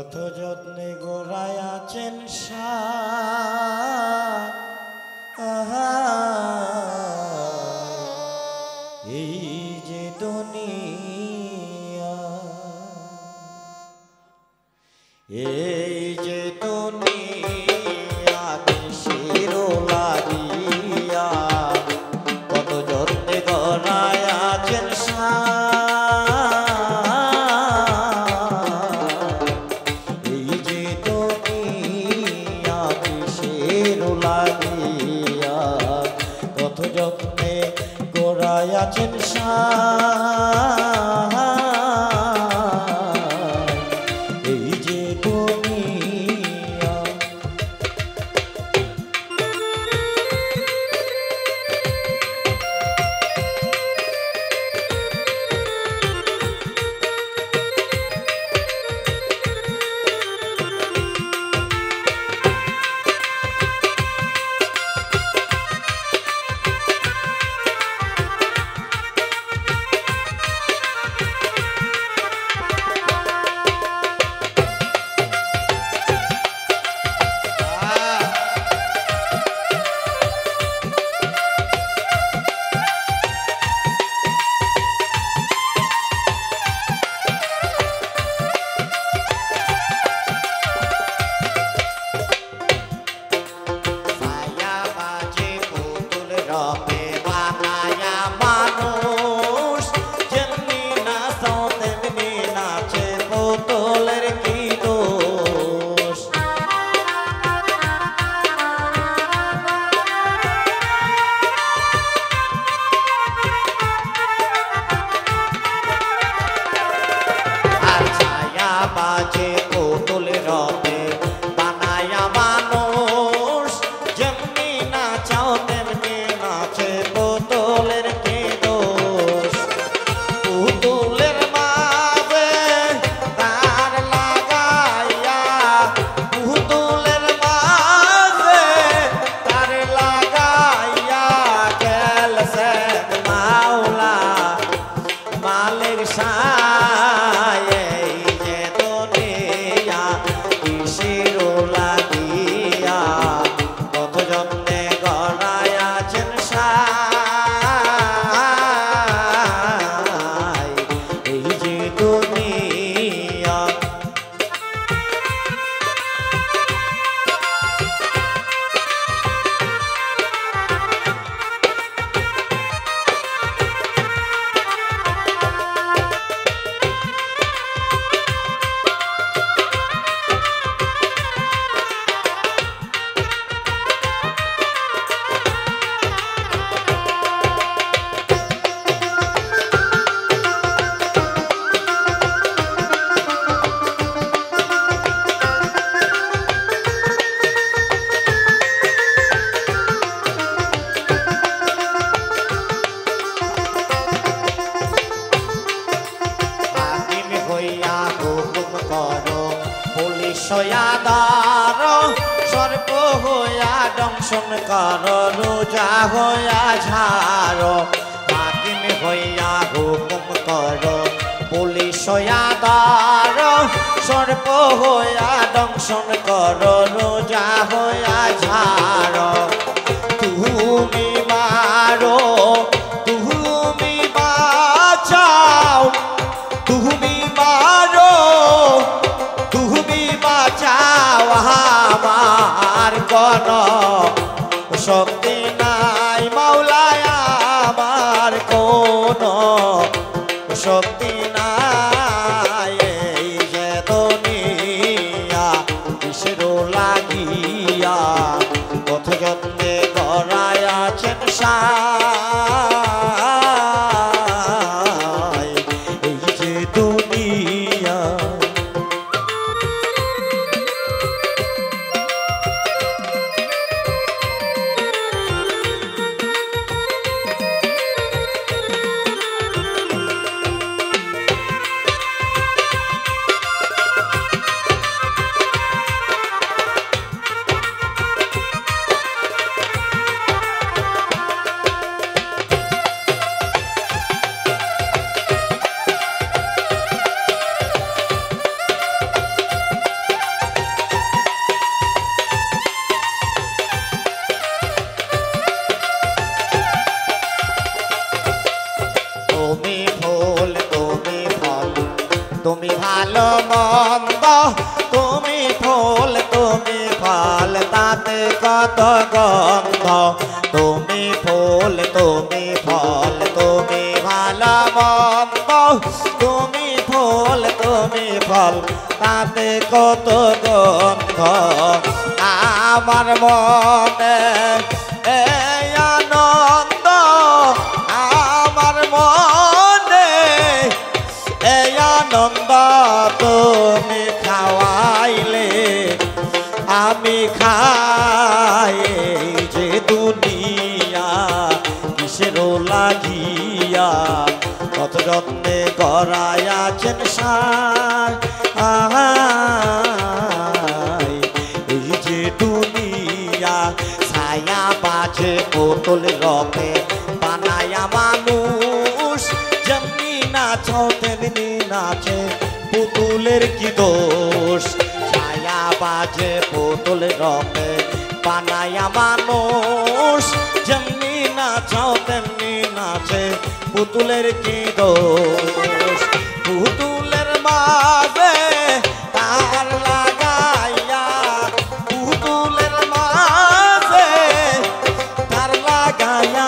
কত যত্নে গোড়ায়াছেন এই যে দুনিয়া, এই যে দুনিয়া দেশের লাগিয়া কত যত্নে গোড়ায়াছেন এই যে দুনিয়া দেশের লাগিয়া কত যত্নে গোড়ায়াছেন এই যে দুনিয়া। বাজে পুতুল রবে বানায়া মানুষ যেমনি নাচাও তেমনি নাচে পুতুলের কি দোষ। পুতুলের মাঝে তার লাগাইয়া পুতুলের মাঝে তার লাগাইয়া খেলছেন মাওলা মালিক সায় সয়াদার সর্প হইয়া দংশন কর রোজা হইয়া ঝাড় হাকিম হইয়া হুকুম কর পুলিশ সয়াদার সর্প হইয়া দংশন কর রোজা হইয়া ঝাড় তুমি মারো তুমি বাঁচাও তুমি মারো তুমি বাঁচাও আমার কোন শক্তি নাই মাওলায় আমার কোন শক্তি নাই এই যে দুনিয়া কিসের লাগিয়া কত যত্নে গড়ায়াছেন এই যে দুনিয়া। ভালো মন্দ তুমি ফুল তুমি ফল তাতে কত গন্ধ তুমি ফুল তুমি ফল তুমি ভালো মন্দ তুমি ফুল তুমি ফল তাতে কত গন্ধ আমার মনে এই আনন্দ আমার মনে এই আনন্দ তুমি খাওয়াইলে আমি খাই যে দুনিয়া কিসের লাগিয়া কত যত্নে গড়াইয়াছেন সার এই যে দুনিয়া ছায়া বাজে বোতল রবে বানায়া মানুষ যেমনি নাচো তেমনি নাচে পুতুলের কি দোষ ছায়া বাজে বোতল রবে বানায়া মানুষ যেমনি নাচো তেমনি নাচে পুতুলের কি দোষ পুতুলের মাঝে তার লাগাইয়া পুতুলের মাঝে তার লাগাইয়া